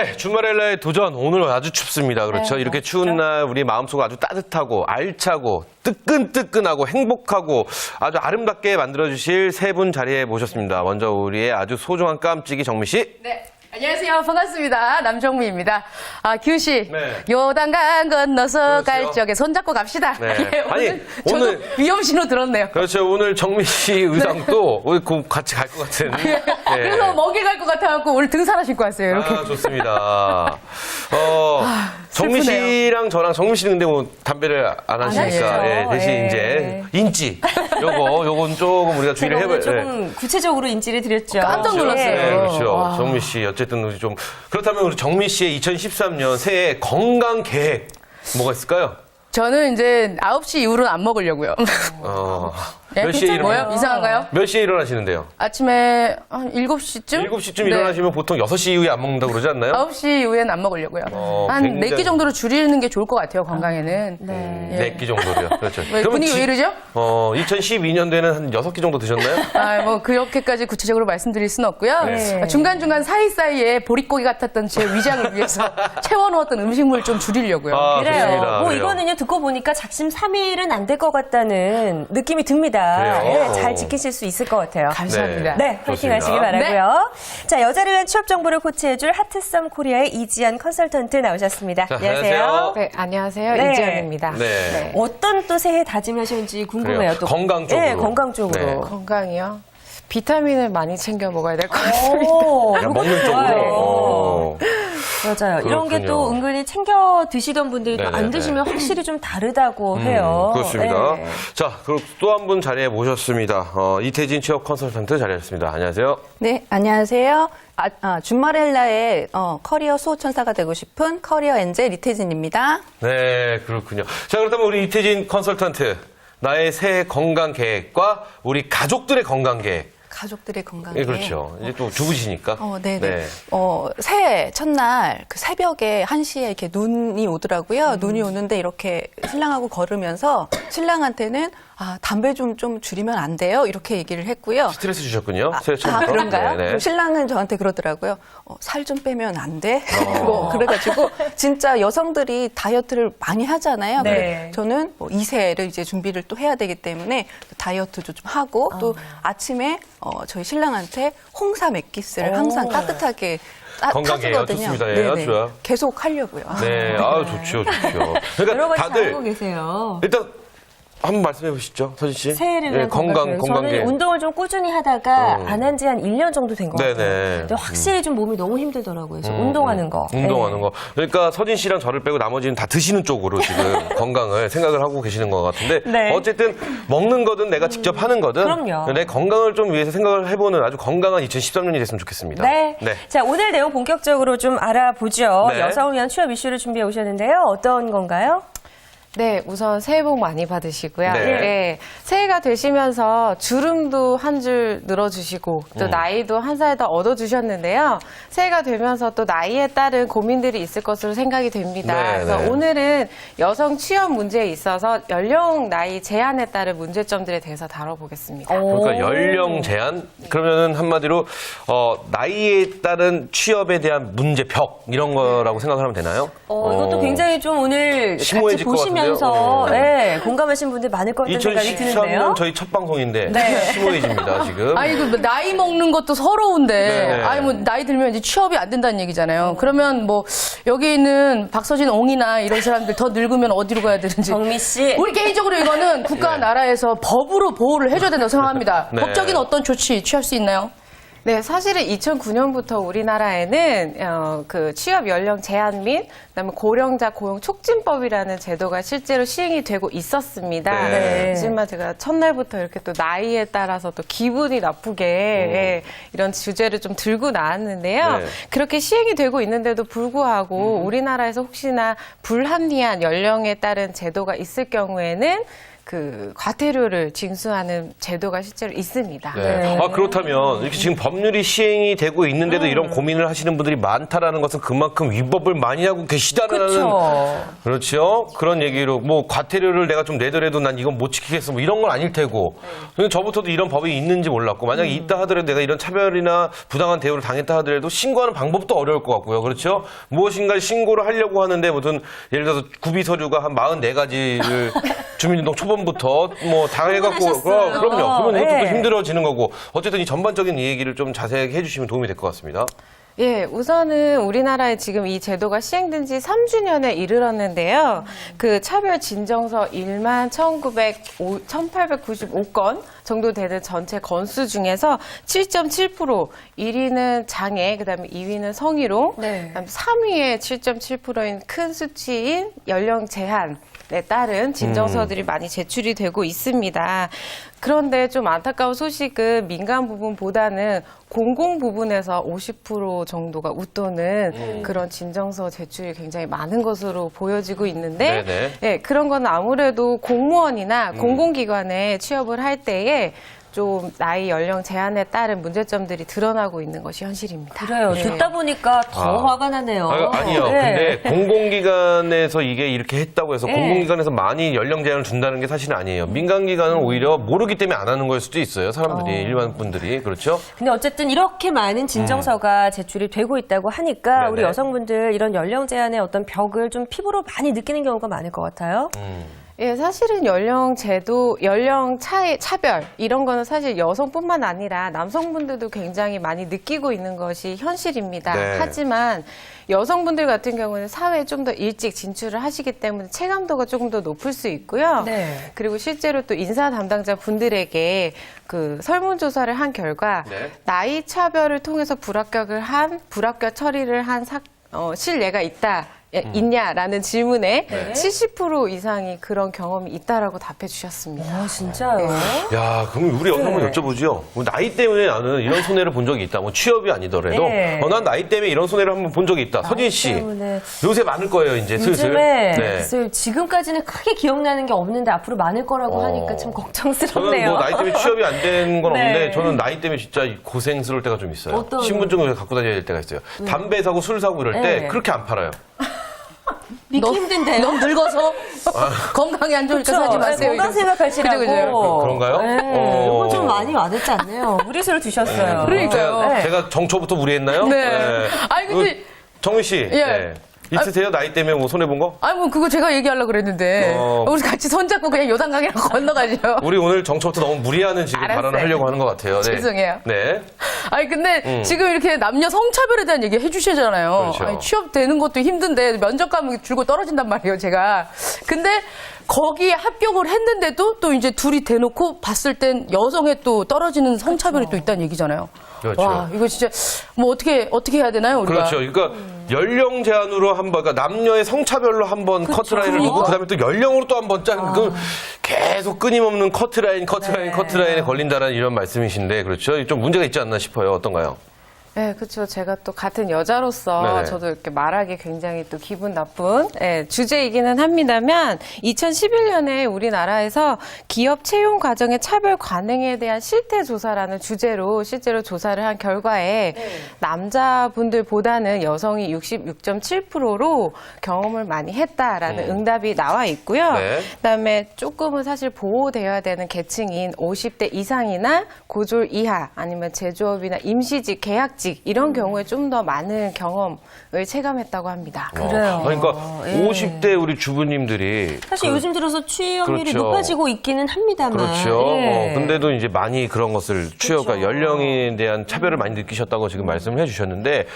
네, 주말엘라의 도전. 오늘 아주 춥습니다. 그렇죠? 네, 이렇게 맞죠. 추운 날 우리 마음속 아주 따뜻하고 알차고 뜨끈뜨끈하고 행복하고 아주 아름답게 만들어주실 세 분 자리에 모셨습니다. 먼저 우리의 아주 소중한 깜찍이 정미 씨. 네. 안녕하세요. 반갑습니다. 남정미입니다. 규 씨, 네. 요단강 건너서 그렇죠. 갈 적에 손잡고 갑시다. 네. 오늘 저도 오늘 위험 신호 들었네요. 그렇죠. 오늘 정미 씨 의상도 오늘 같이 갈 것 같은. 네. 그래서 먹이 갈 것 같아갖고 오늘 등산화 신고 왔어요. 이렇게. 아, 좋습니다. 정미 슬프네요. 씨랑 저랑 정미 씨는 근데 뭐 담배를 안 하시니까 하시죠. 예, 대신 예. 이제 인지 요건 조금 우리가 주의를 제가 오늘 해봐야 조금 구체적으로 인지를 드렸죠. 깜짝 놀랐어요. 네, 그렇죠. 와. 정미 씨 어쨌든 우리 좀 그렇다면 우리 정미 씨의 2013년 새해 건강 계획 뭐가 있을까요? 저는 이제 9시 이후로는 안 먹으려고요. 네, 몇 시에 뭐요? 이상한가요? 몇 시에 일어나시는데요? 아침에 한 7시쯤? 7시쯤 일어나시면 보통 6시 이후에 안 먹는다고 그러지 않나요? 9시 이후에는 안 먹으려고요. 한 굉장히- 4끼 정도로 줄이는 게 좋을 것 같아요, 건강에는. 네. 네 끼 정도로요. 그렇죠. 왜, 분위기 왜 이러죠? 2012년도에는 한 6끼 정도 드셨나요? 뭐 그렇게까지 구체적으로 말씀드릴 수는 없고요. 네. 중간중간 사이사이에 보릿고기 같았던 제 위장을 위해서 채워놓았던 음식물을 좀 줄이려고요. 그래요. 좋습니다. 뭐 그래요. 이거는요 듣고 보니까 작심 삼일은 안 될 것 같다는 느낌이 듭니다. 그래요? 네, 잘 지키실 수 있을 것 같아요. 감사합니다. 네, 파이팅 좋습니다. 하시기 바라고요. 자, 여자를 위한 취업 정보를 코치해줄 하트썸 코리아의 이지연 컨설턴트 나오셨습니다. 자, 안녕하세요. 안녕하세요. 네, 안녕하세요. 네. 이지연입니다. 네. 어떤 또 새해 다짐하셨는지 궁금해요. 그래요. 또 건강 쪽으로. 네, 건강 쪽으로. 네. 건강이요? 비타민을 많이 챙겨 먹어야 될 것 같습니다. 오, 그냥 먹는 그것도 좋아요. 쪽으로. 맞아요. 이런 게 또 그렇군요. 은근히 챙겨 드시던 분들이 또 안 네네네. 드시면 확실히 좀 다르다고 해요. 그렇습니다. 네. 자, 그리고 또 한 분 자리에 모셨습니다. 이태진 취업 컨설턴트 자리했습니다. 안녕하세요. 네, 안녕하세요. 준마렐라의 커리어 수호천사가 되고 싶은 커리어 엔젤 이태진입니다. 네, 그렇군요. 자, 그렇다면 우리 이태진 컨설턴트, 나의 새해 건강 계획과 우리 가족들의 건강 계획. 가족들의 건강에. 예, 그렇죠. 이제 또 주부시니까. 네네. 네. 새해 첫날 그 새벽에 1시에 이렇게 눈이 오더라고요. 눈이 오는데 이렇게 신랑하고 걸으면서 신랑한테는 담배 좀 줄이면 안 돼요? 이렇게 얘기를 했고요. 스트레스 주셨군요. 새해 처음부터. 그런가요? 네네. 그럼 신랑은 저한테 그러더라고요. 살 좀 빼면 안 돼? 뭐 그래가지고 진짜 여성들이 다이어트를 많이 하잖아요. 네. 그래 저는 2세를 이제 준비를 또 해야 되기 때문에 다이어트도 좀 하고 또 아침에 저희 신랑한테 홍삼 액기스를 항상 따뜻하게 건강해요. 타주거든요. 좋습니다. 예, 네네. 아주 좋아요. 계속 하려고요. 네, 아유, 좋죠, 좋죠. 여러 그러니까 가지 다들 잘하고 계세요. 일단 한번 말씀해 보시죠, 서진 씨. 새해를 예, 위한 건강 건강 저는 계획. 운동을 좀 꾸준히 하다가 안 한 지 한 1년 정도 된 것 네네. 같아요. 근데 확실히 좀 몸이 너무 힘들더라고요. 그래서 운동하는 거. 운동하는 네. 거. 그러니까 서진 씨랑 저를 빼고 나머지는 다 드시는 쪽으로 지금 건강을 생각을 하고 계시는 것 같은데 네. 어쨌든 먹는 거든 내가 직접 하는 거든 그럼요. 내 건강을 좀 위해서 생각을 해보는 아주 건강한 2013년이 됐으면 좋겠습니다. 네. 자, 오늘 내용 본격적으로 좀 알아보죠. 네. 여성을 위한 취업 이슈를 준비해 오셨는데요. 어떤 건가요? 네, 우선 새해 복 많이 받으시고요. 네. 네, 새해가 되시면서 주름도 한 줄 늘어주시고 또 나이도 한 살 더 얻어주셨는데요. 새해가 되면서 또 나이에 따른 고민들이 있을 것으로 생각이 됩니다. 네, 그래서 네. 오늘은 여성 취업 문제에 있어서 연령 나이 제한에 따른 문제점들에 대해서 다뤄보겠습니다. 그러니까 연령 제한 그러면은 한마디로 나이에 따른 취업에 대한 문제 벽 이런 거라고 생각을 하면 되나요? 이것도 굉장히 좀 오늘 같이 심오해질 것 보시면서 같은데요? 네, 공감하신 분들 많을 것 같은 생각이 드는데요. 2013년 저희 첫 방송인데 네. 심오해집니다 지금. 나이 먹는 것도 서러운데, 네네. 뭐, 나이 들면 이제 취업이 안 된다는 얘기잖아요. 그러면 뭐, 여기 있는 박서진 옹이나 이런 사람들 더 늙으면 어디로 가야 되는지. 정미 씨. 우리 개인적으로 이거는 국가 나라에서 법으로 보호를 해줘야 된다고 생각합니다. 네. 법적인 어떤 조치 취할 수 있나요? 네, 사실은 2009년부터 우리나라에는 그 취업 연령 제한 및 그다음에 고령자 고용 촉진법이라는 제도가 실제로 시행이 되고 있었습니다. 네. 하지만 제가 첫날부터 이렇게 또 나이에 따라서 또 기분이 나쁘게 예, 이런 주제를 좀 들고 나왔는데요. 네. 그렇게 시행이 되고 있는데도 불구하고 우리나라에서 혹시나 불합리한 연령에 따른 제도가 있을 경우에는 그 과태료를 징수하는 제도가 실제로 있습니다. 네. 아, 그렇다면 이렇게 지금 법률이 시행이 되고 있는데도 이런 고민을 하시는 분들이 많다라는 것은 그만큼 위법을 많이 하고 계시다는 그렇죠. 그런 얘기로 뭐 과태료를 내가 좀 내더라도 난 이건 못 지키겠어 뭐 이런 건 아닐 테고. 근데 저부터도 이런 법이 있는지 몰랐고 만약에 있다 하더라도 내가 이런 차별이나 부당한 대우를 당했다 하더라도 신고하는 방법도 어려울 것 같고요. 그렇죠? 무엇인가 신고를 하려고 하는데 무슨 예를 들어서 구비 서류가 한 44가지를 주민등록 초본부터 뭐 당해갖고 그럼요. 그러면 이것도 또 힘들어지는 거고 어쨌든 이 전반적인 이 얘기를 좀 자세하게 해주시면 도움이 될 것 같습니다. 예, 우선은 우리나라에 지금 이 제도가 시행된 지 3주년에 이르렀는데요. 그 차별 진정서 11,895건 정도 되는 전체 건수 중에서 7.7%, 1위는 장애, 그다음에 2위는 성희롱, 그다음에 3위에 7.7%인 큰 수치인 연령 제한에 따른 진정서들이 많이 제출이 되고 있습니다. 그런데 좀 안타까운 소식은 민간 부분보다는 공공 부분에서 50% 정도가 웃도는 그런 진정서 제출이 굉장히 많은 것으로 보여지고 있는데 예, 그런 건 아무래도 공무원이나 공공기관에 취업을 할 때에 좀 나이 연령 제한에 따른 문제점들이 드러나고 있는 것이 현실입니다. 그래요. 듣다 보니까 더 화가 나네요. 아니요. 근데 공공기관에서 이게 이렇게 했다고 해서 공공기관에서 많이 연령 제한을 준다는 게 사실은 아니에요. 민간기관은 오히려 모르기 때문에 안 하는 걸 수도 있어요. 사람들이, 일반 분들이. 그렇죠? 근데 어쨌든 이렇게 많은 진정서가 제출이 되고 있다고 하니까 우리 여성분들 이런 연령 제한의 어떤 벽을 좀 피부로 많이 느끼는 경우가 많을 것 같아요. 예, 사실은 연령 제도, 연령 차별 이런 거는 사실 여성뿐만 아니라 남성분들도 굉장히 많이 느끼고 있는 것이 현실입니다. 네. 하지만 여성분들 같은 경우는 사회에 좀 더 일찍 진출을 하시기 때문에 체감도가 조금 더 높을 수 있고요. 그리고 실제로 또 인사 담당자 분들에게 그 설문조사를 한 결과 나이 차별을 통해서 불합격 처리를 한 실례가 있냐라는 질문에 70% 이상이 그런 경험이 있다라고 답해 주셨습니다. 진짜요? 야, 그럼 우리 여기 한번 여쭤보죠. 뭐 나이 때문에 나는 이런 손해를 본 적이 있다. 뭐 취업이 아니더라도 난 나이 때문에 이런 손해를 한번 본 적이 있다. 서진 씨. 때문에. 요새 많을 거예요, 이제 슬슬. 요즘에 글쎄요, 지금까지는 크게 기억나는 게 없는데 앞으로 많을 거라고 하니까 참 저는 걱정스럽네요. 뭐 나이 때문에 취업이 안 된 건 없는데 저는 나이 때문에 진짜 고생스러울 때가 좀 있어요. 어떤 신분증을 갖고 다녀야 될 때가 있어요. 담배 사고 술 사고 이럴 때 그렇게 안 팔아요. 믿기 힘든데요? 너무 늙어서 건강이 안 좋으니까 사지 마세요. 건강 생각하시라고. 그죠. 그런가요? 이거 좀 많이 와닿지 않네요. 무리수를 두셨어요. 그러니까요. 제가 정초부터 무리했나요? 네. 아니, 근데. 정미 씨. 예. 있으세요? 나이 때문에 뭐 손해본 거? 아니, 뭐, 그거 제가 얘기하려고 그랬는데. 우리 같이 손잡고 그냥 요단강이랑 건너가죠. 우리 오늘 정초부터 너무 무리하는 지금 알았어요. 발언을 하려고 하는 것 같아요. 네. 죄송해요. 네. 아니, 근데 지금 이렇게 남녀 성차별에 대한 얘기 해주시잖아요. 그렇죠. 아니, 취업되는 것도 힘든데 면접 가면 줄고 떨어진단 말이에요, 제가. 근데 거기에 합격을 했는데도 또 이제 둘이 대놓고 봤을 땐 여성에 또 떨어지는 성차별이 또 있다는 얘기잖아요. 그렇죠. 와, 이거 진짜 뭐 어떻게 해야 되나요, 우리가? 그렇죠. 그러니까 연령 제한으로 한번, 그러니까 남녀의 성차별로 한번 커트라인을 두고 그다음에 또 연령으로 또 한번 그 계속 끊임없는 커트라인에 걸린다는 이런 말씀이신데 그렇죠. 좀 문제가 있지 않나 싶어요. 어떤가요? 네, 그렇죠. 제가 또 같은 여자로서 네네. 저도 이렇게 말하기 굉장히 또 기분 나쁜 주제이기는 합니다만 2011년에 우리나라에서 기업 채용 과정의 차별 관행에 대한 실태 조사라는 주제로 실제로 조사를 한 결과에 남자분들보다는 여성이 66.7%로 경험을 많이 했다라는 응답이 나와 있고요. 그다음에 조금은 사실 보호되어야 되는 계층인 50대 이상이나 고졸 이하 아니면 제조업이나 임시직, 계약직 이런 경우에 좀 더 많은 경험을 체감했다고 합니다. 그래요. 그러니까 50대 우리 주부님들이 사실 요즘 들어서 취업률이 그렇죠. 높아지고 있기는 합니다만. 그렇죠. 근데도 이제 많이 그런 것을 취업과 연령에 대한 차별을 많이 느끼셨다고 지금 말씀을 해주셨는데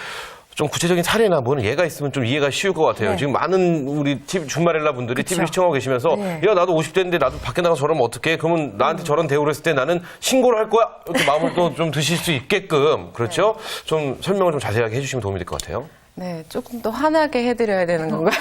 좀 구체적인 사례나 뭐는 예가 있으면 좀 이해가 쉬울 것 같아요. 지금 많은 우리 준마렐라 분들이 TV 시청하고 계시면서 야 나도 50대인데 나도 밖에 나가서 저러면 어떡해? 그러면 나한테 저런 대우를 했을 때 나는 신고를 할 거야? 이렇게 마음을 또 좀 드실 수 있게끔 그렇죠? 좀 설명을 좀 자세하게 해주시면 도움이 될 것 같아요. 네, 조금 더 환하게 해드려야 되는 건가요?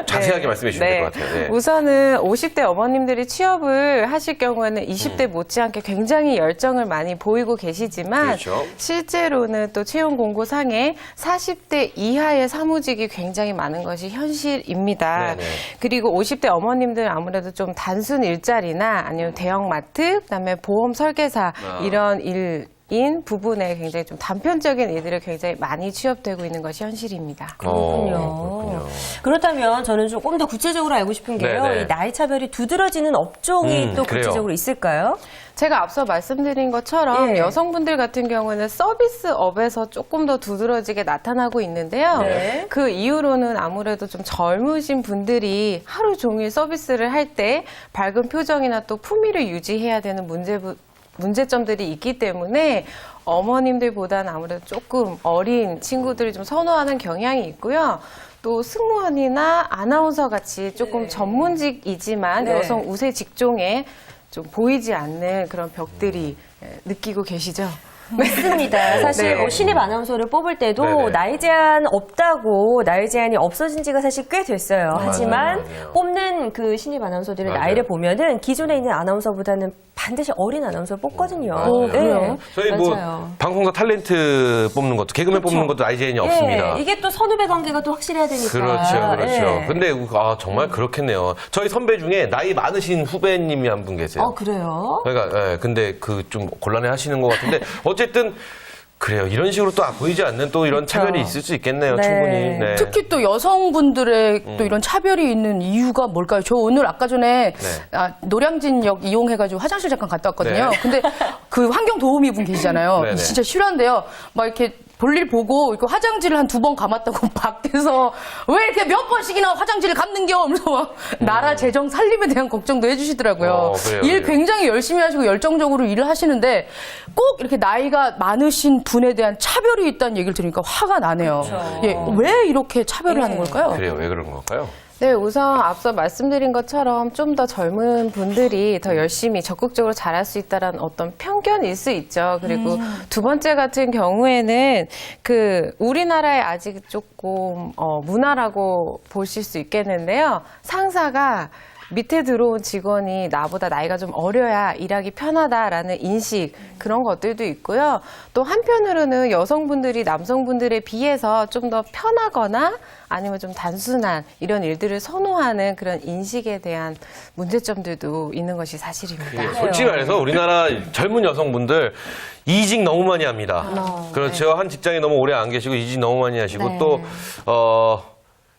자세하게 말씀해 주시면 될 것 같아요. 네. 우선은 50대 어머님들이 취업을 하실 경우에는 20대 못지않게 굉장히 열정을 많이 보이고 계시지만 그렇죠. 실제로는 또 채용 공고상에 40대 이하의 사무직이 굉장히 많은 것이 현실입니다. 네네. 그리고 50대 어머님들은 아무래도 좀 단순 일자리나 아니면 대형마트, 그다음에 보험 설계사 이런 일인 부분에 굉장히 좀 단편적인 일들을 굉장히 많이 취업되고 있는 것이 현실입니다. 그렇군요. 그렇다면 저는 조금 더 구체적으로 알고 싶은 게요. 네네. 이 나이 차별이 두드러지는 업종이 또 그래요. 구체적으로 있을까요? 제가 앞서 말씀드린 것처럼 예. 여성분들 같은 경우는 서비스업에서 조금 더 두드러지게 나타나고 있는데요. 네. 그 이유로는 아무래도 좀 젊으신 분들이 하루 종일 서비스를 할 때 밝은 표정이나 또 품위를 유지해야 되는 문제점들이 있기 때문에 어머님들보다는 아무래도 조금 어린 친구들을 좀 선호하는 경향이 있고요. 또 승무원이나 아나운서 같이 조금 전문직이지만 네. 여성 우세 직종에 좀 보이지 않는 그런 벽들이 느끼고 계시죠? 맞습니다. 사실 네. 뭐 신입 아나운서를 뽑을 때도 네네. 나이 제한 없다고 나이 제한이 없어진 지가 사실 꽤 됐어요. 하지만 맞아요. 뽑는 그 신입 아나운서들의 맞아요. 나이를 보면은 기존에 있는 아나운서보다는 반드시 어린 아나운서를 뽑거든요. 맞아요. 네. 저희 뭐 맞아요. 방송사 talent 뽑는 것도 개그맨 뽑는 것도 나이 제한이 없습니다. 예, 이게 또 선후배 관계가 또 확실해야 되니까. 그렇죠. 예. 근데 정말 그렇겠네요. 저희 선배 중에 나이 많으신 후배님이 한 분 계세요. 그래요? 그러니까 근데 그 좀 곤란해 하시는 것 같은데 어쨌든 그래요. 이런 식으로 또 보이지 않는 또 이런 차별이 있을 수 있겠네요. 네. 충분히. 네. 특히 또 여성분들의 또 이런 차별이 있는 이유가 뭘까요? 저 오늘 아까 전에 노량진역 이용해가지고 화장실 잠깐 갔다 왔거든요. 네. 근데 그 환경 도우미 분 계시잖아요. 네네. 진짜 실화인데요. 막 이렇게 볼일 보고 이렇게 화장지를 한 2번 감았다고 밖에서 왜 이렇게 몇 번씩이나 화장지를 감는겨? 하면서 막 나라 재정 살림에 대한 걱정도 해주시더라고요. 그래요, 일 그래요. 굉장히 열심히 하시고 열정적으로 일을 하시는데 꼭 이렇게 나이가 많으신 분에 대한 차별이 있다는 얘기를 들으니까 화가 나네요. 예, 왜 이렇게 차별을 하는 걸까요? 그래요. 왜 그런 걸까요? 네, 우선 앞서 말씀드린 것처럼 좀 더 젊은 분들이 더 열심히 적극적으로 잘할 수 있다는 어떤 편견일 수 있죠. 그리고 두 번째 같은 경우에는 우리나라의 아직 조금 문화라고 보실 수 있겠는데요. 상사가 밑에 들어온 직원이 나보다 나이가 좀 어려야 일하기 편하다라는 인식 그런 것들도 있고요. 또 한편으로는 여성분들이 남성분들에 비해서 좀 더 편하거나 아니면 좀 단순한 이런 일들을 선호하는 그런 인식에 대한 문제점들도 있는 것이 사실입니다. 예, 솔직히 말해서 우리나라 젊은 여성분들 이직 너무 많이 합니다. 그렇죠. 한 직장에 너무 오래 안 계시고 이직 너무 많이 하시고 또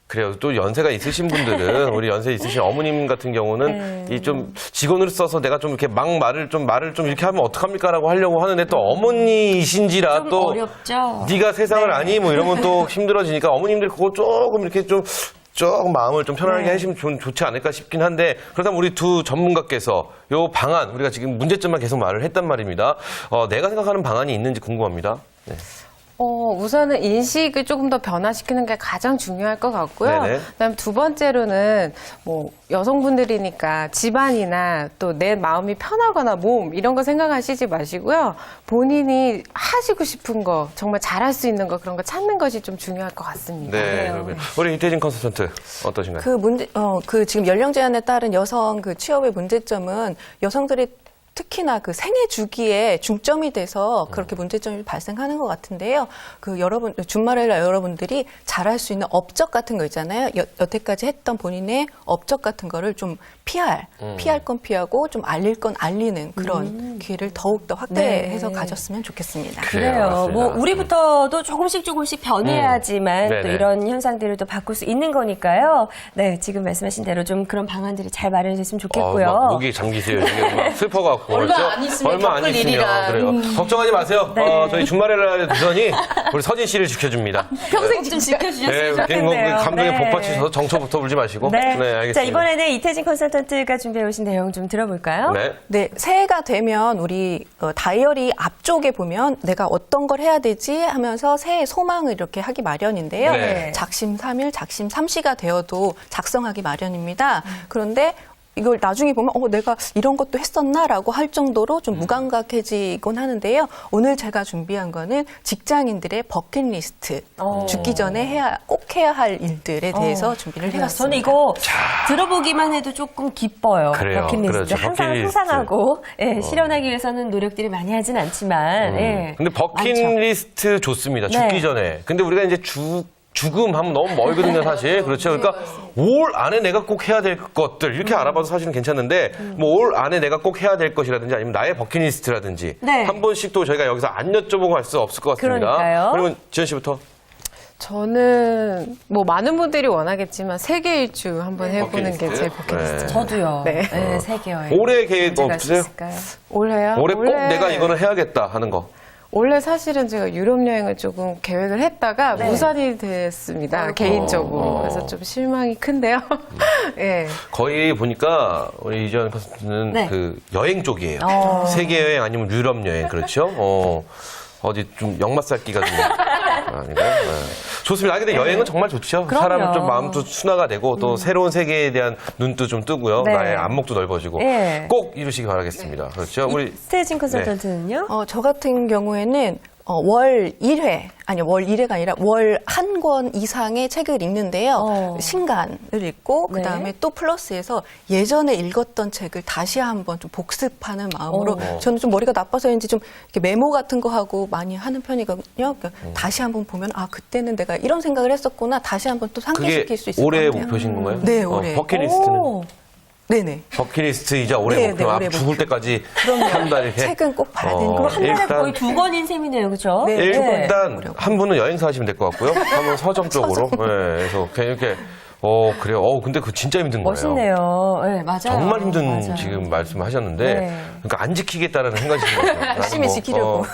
그래요. 또 연세가 있으신 분들은 우리 연세 있으신 어머님 같은 경우는 이 좀 직원으로 써서 내가 좀 이렇게 말을 좀 이렇게 하면 어떡합니까라고 하려고 하는데 또 어머니이신지라 좀 또 어렵죠. 네가 세상을 아니 뭐 이러면 또 힘들어지니까 어머님들 그거 조금 이렇게 좀 조금 마음을 좀 편안하게 하시면 좋지 않을까 싶긴 한데 그렇다면 우리 두 전문가께서 요 방안 우리가 지금 문제점만 계속 말을 했단 말입니다. 내가 생각하는 방안이 있는지 궁금합니다. 네. 우선은 인식을 조금 더 변화시키는 게 가장 중요할 것 같고요. 네네. 그다음 두 번째로는 여성분들이니까 집안이나 또 내 마음이 편하거나 몸 이런 거 생각하시지 마시고요. 본인이 하시고 싶은 거 정말 잘할 수 있는 거 그런 거 찾는 것이 좀 중요할 것 같습니다. 네. 그러면 우리 이태진 컨설턴트 어떠신가요? 그 지금 연령 제한에 따른 여성 그 취업의 문제점은 여성들이 특히나 그 생애 주기에 중점이 돼서 그렇게 문제점이 발생하는 것 같은데요. 주말에 여러분들이 잘할 수 있는 업적 같은 거 있잖아요. 여태까지 했던 본인의 업적 같은 거를 좀 피할 건 피하고 좀 알릴 건 알리는 그런 기회를 더욱더 확대해서 가졌으면 좋겠습니다. 그래요. 맞습니다. 우리부터도 조금씩 조금해야지만 또 네네. 이런 현상들을 또 바꿀 수 있는 거니까요. 네, 지금 말씀하신 대로 좀 그런 방안들이 잘 마련됐으면 좋겠고요. 막 목이 잠기세요. 지금 막 슬퍼갖고. 얼마 그렇죠? 안 있으면 얼마 안 겪을 있으면. 일이라. 그래요. 걱정하지 마세요. 저희 주말에 두더니 우리 서진 씨를 지켜줍니다. 평생 좀 지켜주셨으면 네, 좋겠네요. 감정에 네. 복받치셔서 정처부터 불지 마시고. 네. 알겠습니다. 자, 이번에는 이태진 컨설턴트가 준비해 오신 내용 좀 들어볼까요? 네. 네, 새해가 되면 우리 다이어리 앞쪽에 보면 내가 어떤 걸 해야 되지 하면서 새해 소망을 이렇게 하기 마련인데요. 네. 작심 3일, 작심 3시가 되어도 작성하기 마련입니다. 그런데 이걸 나중에 보면 내가 이런 것도 했었나라고 할 정도로 좀 무감각해지곤 하는데요. 오늘 제가 준비한 거는 직장인들의 버킷리스트, 죽기 전에 꼭 해야 할 일들에 대해서 준비를 해봤습니다. 저는 이거 들어보기만 해도 조금 기뻐요. 그래요. 버킷리스트. 그렇죠. 항상 버킷리스트. 상상하고 실현하기 위해서는 노력들이 많이 하진 않지만 근데 버킷리스트 좋습니다. 죽기 전에. 근데 우리가 이제 죽음 하면 너무 멀거든요, 사실. 그렇죠. 그러니까 올 안에 내가 꼭 해야 될 것들 이렇게 알아봐도 사실은 괜찮은데 뭐 올 안에 내가 꼭 해야 될 것이라든지 아니면 나의 버킷리스트라든지 네. 한 번씩 또 저희가 여기서 안 여쭤보고 할 수 없을 것 같습니다. 그러니까요. 그러면 지현 씨부터. 저는 뭐 많은 분들이 원하겠지만 세계 일주 한번 해보는 게 제 버킷리스트. 네. 저도요. 네. 네, 세계 여행. 올해 계획 언제 갈 수 없으세요? 있을까요? 올해요? 올해 꼭 내가 이거는 해야겠다 하는 거. 원래 사실은 제가 유럽 여행을 조금 계획을 했다가 무산이 됐습니다. 개인적으로. 그래서 좀 실망이 큰데요. 예. 거의 보니까 우리 이지현 선수는 네. 그 여행 쪽이에요. 세계 여행 아니면 유럽 여행 그렇죠? 어디 좀 역마살기가 좀 아닌가요? 네. 좋습니다. 근데 여행은 정말 좋죠. 그럼요. 사람 좀 마음도 순화가 되고 또 새로운 세계에 대한 눈도 좀 뜨고요. 네. 나의 안목도 넓어지고 네. 꼭 이루시기 바라겠습니다. 그렇죠? 우리 스테이징 컨설턴트는요? 저 같은 경우에는 월 1회, 아니 월 1회가 아니라 월 한 권 이상의 책을 읽는데요. 신간을 읽고 네. 그다음에 또 플러스해서 예전에 읽었던 책을 다시 한번 좀 복습하는 마음으로 저는 좀 머리가 나빠서인지 좀 이렇게 메모 같은 거 하고 많이 하는 편이거든요. 그러니까 다시 한번 보면 그때는 내가 이런 생각을 했었구나 다시 한번 또 그게 상기시킬 수 있을 것 올해의 같아요. 목표신 건가요? 네, 올해. 버킷리스트는? 오. 네네. 버킷리스트이자 올해 네, 목표. 네, 아, 올해 죽을 때까지 한 달 이렇게. 책은 꼭 봐야 되는 그럼 한 달에 일단- 거의 2권인 셈이네요, 그죠? 네. 일단 한 분은 여행사 하시면 될 것 같고요. 한 분은 서점 쪽으로. 네, 그래서 그냥 이렇게 그래요. 근데 그거 진짜 힘든 거예요. 멋있네요. 네, 맞아요. 정말 힘든 맞아요. 지금 말씀하셨는데 네. 그러니까 안 지키겠다라는 생각이신 것 같아요. 열심히 지키려고.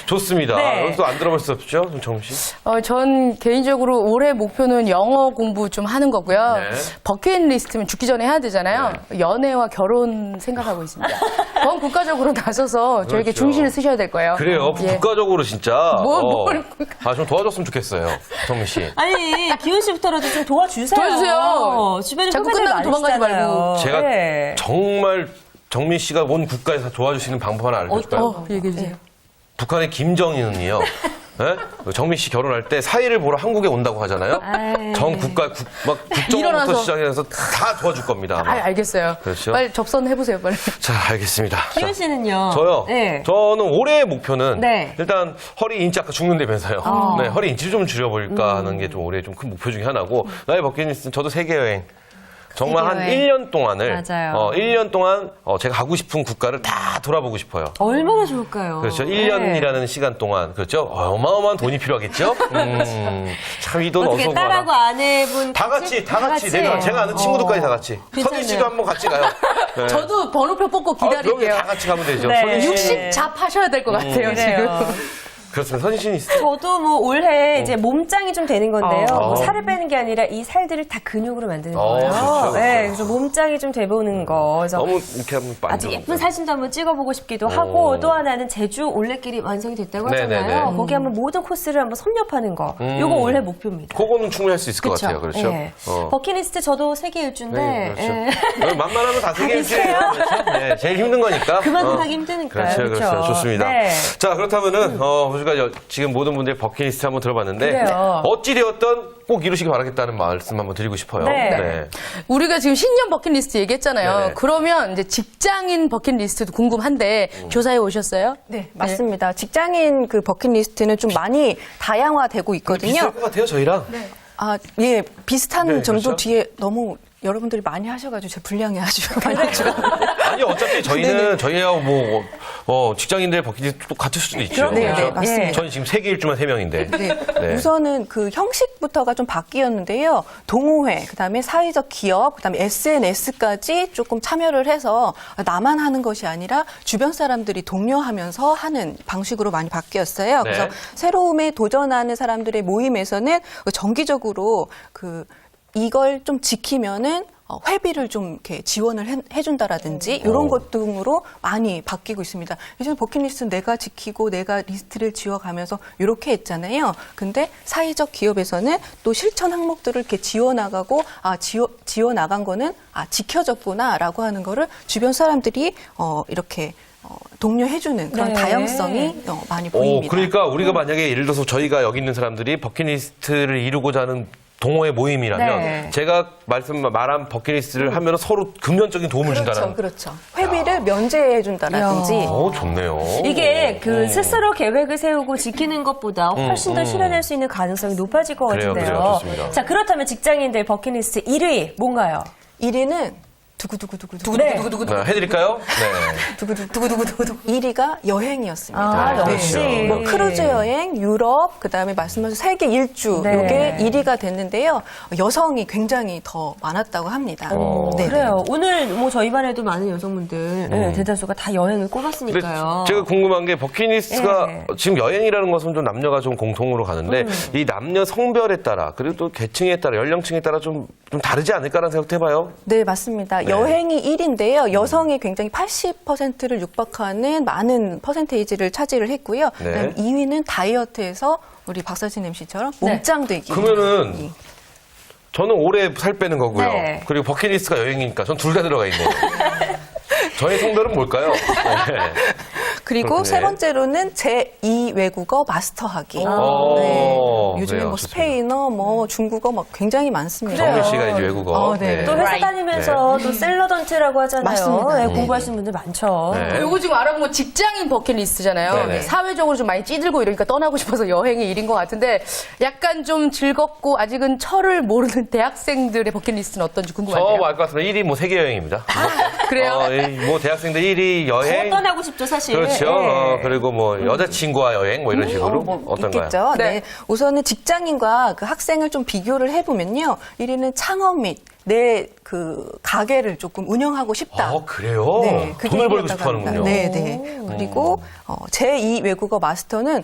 좋습니다. 네. 여기서 안 들어볼 수 없죠, 정우 씨. 전 개인적으로 올해 목표는 영어 공부 좀 하는 거고요. 네. 버킷리스트면 죽기 전에 해야 되잖아요. 연애와 결혼 생각하고 있습니다. 전 국가적으로 나서서 저에게 그렇죠. 중심을 쓰셔야 될 거예요. 그래요. 예. 국가적으로 진짜. 뭘 좀 도와줬으면 좋겠어요, 정우 씨. 아니, 기훈 씨부터라도 좀 도와주세요. 도와주세요. 주변에 자꾸 후배들 끝나고 도망가지 많으시잖아요. 말고. 제가 네. 정말 정민 씨가 온 국가에서 도와주시는 방법 하나 알려줄까요? 얘기해주세요. 북한의 김정은이요. 네? 정민 씨 결혼할 때 사이를 보러 한국에 온다고 하잖아요. 아이. 전 국가 국정원부터 일어나서. 시작해서 다 도와줄 겁니다. 아마. 알겠어요. 그렇죠. 빨리 접선해보세요, 빨리. 자, 알겠습니다. 기훈 씨는요? 저요? 네. 저는 올해의 목표는 네. 일단 허리 인치 아까 죽는다면서요. 네, 허리 인치를 좀 줄여볼까 하는 게 좀 올해 좀 큰 목표 중에 하나고 나의 버킷리스트는 저도 세계 여행. 정말 한 세계 1년 동안을 맞아요. 1년 동안 제가 가고 싶은 국가를 다 돌아보고 싶어요. 얼마나 좋을까요? 그렇죠. 네. 1년이라는 시간 동안 그렇죠. 어마어마한 돈이 필요하겠죠. 참 이 돈 어떻게 어디서 딸하고 구하나. 아내분 다 같이 제가 아는 친구들까지 다 같이. 괜찮네요. 선희 씨도 한번 같이 가요. 네. 저도 번호표 뽑고 여기 기다릴게요. 다 같이 가면 되죠. 네. 선희 씨. 60잡 하셔야 될 것 같아요, 그래요. 지금. 그렇습니다. 선희 씨는 있어요? 저도 뭐 올해 이제 몸짱이 좀 되는 건데요. 뭐 어. 살을 빼는 게 아니라 이 살들을 다 근육으로 만드는 어, 거예요. 그렇죠, 네, 그렇죠. 그래서 몸짱이 좀 돼보는 거. 그래서 너무 이렇게 하면 아주 예쁜 사진도 한번 찍어보고 싶기도 하고 또 하나는 제주 올레길이 완성이 됐다고 네네네. 하잖아요. 거기 한번 모든 코스를 한번 섭렵하는 거. 요거 올해 목표입니다. 그거는 충분히 할 수 있을 것 그쵸? 같아요. 그렇죠. 예. 버킷리스트 저도 세계 일주인데 네, 그렇죠. 예. 만만하면 다 세계 비슷해요. 그렇죠. 네, 제일 힘든 거니까. 그만큼 하기 힘드니까요. 그렇죠, 그렇죠. 좋습니다. 네. 자, 그렇다면은, 우리가 지금 모든 분들의 버킷리스트 한번 들어봤는데, 그래요. 어찌되었던 꼭 이루시기 바라겠다는 말씀 한번 드리고 싶어요. 네. 우리가 지금 신년 버킷리스트 얘기했잖아요. 네네. 그러면 이제 직장인 버킷리스트도 궁금한데 조사해 오셨어요? 네, 맞습니다. 직장인 그 버킷리스트는 좀 많이 다양화되고 있거든요. 비슷할 것 같아요, 저희랑. 예, 비슷한 네, 점도 그렇죠. 뒤에 너무 여러분들이 많이 하셔가지고 제 분량이 아주 많이 줄었는데. 아니, 어차피 저희는 저희하고 직장인들의 버킷리스트 또 같을 수도 있죠. 네, 그렇죠? 네, 맞습니다. 저는 지금 세계 일주만 3명인데. 네. 우선은 그 형식부터가 좀 바뀌었는데요. 동호회, 그다음에 사회적 기업, 그다음에 SNS까지 조금 참여를 해서 나만 하는 것이 아니라 주변 사람들이 독려하면서 하는 방식으로 많이 바뀌었어요. 네. 그래서 새로움에 도전하는 사람들의 모임에서는 정기적으로 이걸 좀 지키면은 회비를 좀 이렇게 지원을 해준다라든지 이런 것 등으로 많이 바뀌고 있습니다. 예전에 버킷리스트는 내가 지키고 내가 리스트를 지어가면서 이렇게 했잖아요. 근데 사회적 기업에서는 또 실천 항목들을 이렇게 지어나가고 지어나간 거는 지켜졌구나라고 하는 거를 주변 사람들이 이렇게 독려해주는 그런 네. 다양성이 많이 보입니다. 그러니까 우리가 만약에 예를 들어서 저희가 여기 있는 사람들이 버킷리스트를 이루고자 하는 동호회 모임이라면 네. 제가 말한 버킷리스트를 하면 서로 금전적인 도움을 준다는. 그렇죠. 회비를 면제해준다라든지. 좋네요. 이게 그 스스로 계획을 세우고 지키는 것보다 훨씬 더 실현할 수 있는 가능성이 높아질 것 그래요, 같은데요. 그래요. 좋습니다. 자, 그렇다면 직장인들 버킷리스트 1위 뭔가요? 1위는 두구두구두구두구. 해드릴까요? 네. 두구두구두구두구. 1위가 여행이었습니다. 아, 역시. 뭐 크루즈 여행, 유럽, 그다음에 말씀하신 세계 일주 네. 요게 1위가 됐는데요. 여성이 굉장히 더 많았다고 합니다. 네. 그래요. 오늘 뭐 저희 반에도 많은 여성분들 대다수가 다 여행을 근데 꼽았으니까요. 제가 궁금한 게 버킷리스트가 네. 지금 여행이라는 것은 좀 남녀가 좀 공통으로 가는데 이 남녀 성별에 따라 그리고 또 계층에 따라 연령층에 따라 좀 다르지 않을까라는 생각도 해봐요. 네, 맞습니다. 여행이 1위인데요. 여성이 굉장히 80%를 육박하는 많은 퍼센테이지를 차지를 했고요. 네. 그다음에 2위는 다이어트에서 우리 박서진 MC처럼 몸짱 되기. 그러면은 저는 오래 살 빼는 거고요. 네. 그리고 버킷리스트가 여행이니까 전 둘 다 들어가 있네요. 저의 성별은 뭘까요? 네. 그리고 그렇군요. 세 번째로는 제2 외국어 마스터하기. 네. 요즘에 그래요, 뭐 좋습니다. 스페인어, 뭐 중국어 막 굉장히 많습니다. 정민 씨가 이제 외국어. 네. 또 회사 다니면서 또 셀러던트라고 하잖아요. 맞습니다. 네, 네. 공부하시는 분들 많죠. 네. 요거 지금 알아보면 직장인 버킷리스트잖아요. 네네. 사회적으로 좀 많이 찌들고 이러니까 떠나고 싶어서 여행이 일인 것 같은데 약간 좀 즐겁고 아직은 철을 모르는 대학생들의 버킷리스트는 어떤지 궁금한데요. 저 알 것 같습니다. 1위 뭐 세계 여행입니다. 그래요? 뭐 대학생들 1위 여행. 더 떠나고 싶죠, 사실. 그렇죠. 네. 그리고 뭐 여자친구와 여행 뭐 이런 식으로 어떤가요? 있겠죠. 네. 네. 우선은 직장인과 그 학생을 좀 비교를 해보면요. 1위는 창업 및 내 그 가게를 조금 운영하고 싶다. 그래요? 네, 그게 돈을 벌고 1위였다고 싶어 하는군요. 합니다. 네, 네. 그리고 제2 외국어 마스터는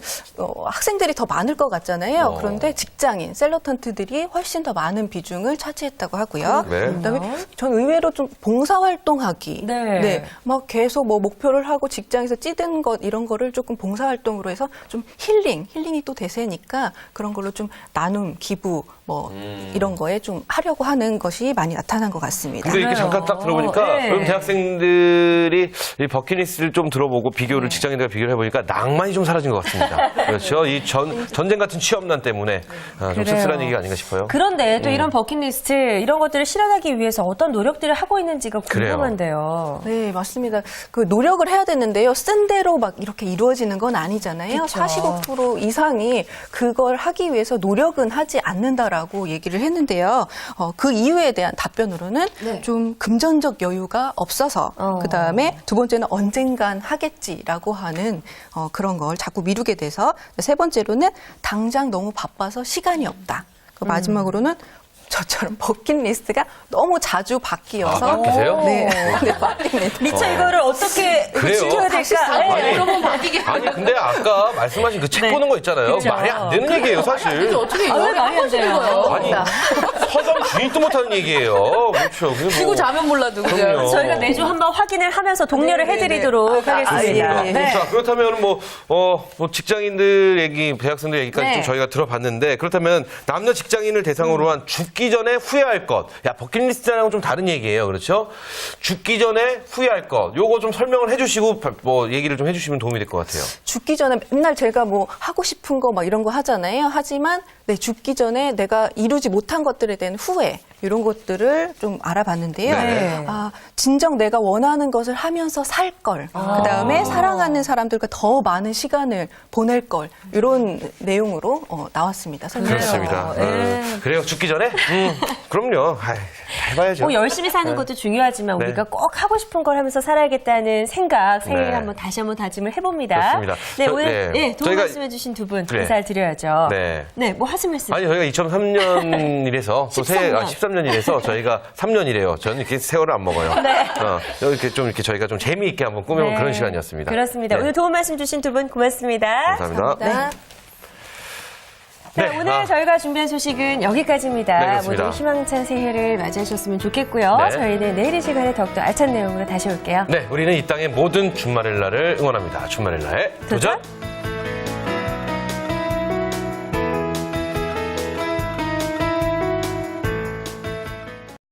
학생들이 더 많을 것 같잖아요. 그런데 직장인, 셀러턴트들이 훨씬 더 많은 비중을 차지했다고 하고요. 네. 그다음에 전 의외로 좀 봉사활동하기. 네. 막 계속 뭐 목표를 하고 직장에서 찌든 것 이런 거를 조금 봉사활동으로 해서 좀 힐링이 또 대세니까 그런 걸로 좀 나눔, 기부 뭐 이런 거에 좀 하려고 하는 것이 많이 나타난 것 같습니다. 근데 이렇게 잠깐 딱 들어보니까 네. 요즘 대학생들이 이 버킷리스트를 좀 들어보고 비교를 직장인들과 비교를 해보니까 낭만이 좀 사라진 것 같습니다. 그렇죠. 이 전쟁 같은 취업난 때문에 좀 그래요. 씁쓸한 얘기가 아닌가 싶어요. 그런데 또 이런 버킷리스트 이런 것들을 실현하기 위해서 어떤 노력들을 하고 있는지가 그래요. 궁금한데요. 네, 맞습니다. 그 노력을 해야 되는데요. 쓴 대로 막 이렇게 이루어지는 건 아니잖아요. 그쵸. 45% 이상이 그걸 하기 위해서 노력은 하지 않는다라고 얘기를 했는데요. 그 이유에 대한 답변으로는 좀 금전적 여유가 없어서 그다음에 두 번째는 언젠간 하겠지라고 하는 그런 걸 자꾸 미루게 돼서 세 번째로는 당장 너무 바빠서 시간이 없다. 그 마지막으로는 저처럼 버킷리스트가 너무 자주 바뀌어서 바뀌세요? 네, 네, 바뀝니다. 미처 이거를 어떻게 그래요? 지켜야 될까? 네. 그러면 바뀌게. 아니 근데 아까 말씀하신 그 책 보는 거 있잖아요. 그쵸. 말이 안 되는 얘기예요, 사실. 어떻게 왜 여행 말이 안 돼요? 아니 서점 주인도 못하는 얘기예요. 그렇죠. 그게 뭐- 쉬고 자면 몰라도 그죠? 그럼요. 저희가 매주 한번 확인을 하면서 독려를 해드리도록 하겠습니다. 예, 예. 네. 자, 그렇다면 뭐 직장인들 얘기, 대학생들 얘기까지 네. 좀 저희가 들어봤는데, 그렇다면 남녀 직장인을 대상으로 한 죽기 전에 후회할 것. 야, 버킷리스트랑은 좀 다른 얘기예요. 그렇죠? 죽기 전에 후회할 것. 요거 좀 설명을 해주시고, 뭐, 얘기를 좀 해주시면 도움이 될 것 같아요. 죽기 전에 맨날 제가 뭐 하고 싶은 거 막 이런 거 하잖아요. 하지만 네, 죽기 전에 내가 이루지 못한 것들에 대한 후회 이런 것들을 좀 알아봤는데요. 네. 진정 내가 원하는 것을 하면서 살 걸. 그다음에 사랑하는 사람들과 더 많은 시간을 보낼 걸. 이런 내용으로 나왔습니다. 설명이. 그렇습니다. 네. 그래요, 죽기 전에? 그럼요. 해봐야죠. 뭐 열심히 사는 것도 중요하지만 네. 우리가 꼭 하고 싶은 걸 하면서 살아야겠다는 생각 새해에 네. 한번 다시 한번 다짐을 해봅니다. 그렇습니다. 네, 저- 오늘 네. 도움 저희가- 말씀해주신 두 분 그래. 감사를 드려야죠. 네. 네, 뭐 하신 말씀? 아니, 저희가 2003년이라서, 13년이라서 저희가 3년이래요. 저는 이렇게 세월을 안 먹어요. 네. 이렇게 좀 이렇게 저희가 좀 재미있게 한번 꾸며본 네. 그런 시간이었습니다. 그렇습니다. 네. 오늘 도움 말씀 주신 두 분 고맙습니다. 감사합니다. 네. 자, 네, 오늘 저희가 준비한 소식은 여기까지입니다. 네, 그렇습니다. 모두 희망찬 새해를 맞이하셨으면 좋겠고요. 네. 저희는 내일 이 시간에 더욱더 알찬 내용으로 다시 올게요. 네, 우리는 이 땅의 모든 준마렐라를 응원합니다. 준마렐라의 도전!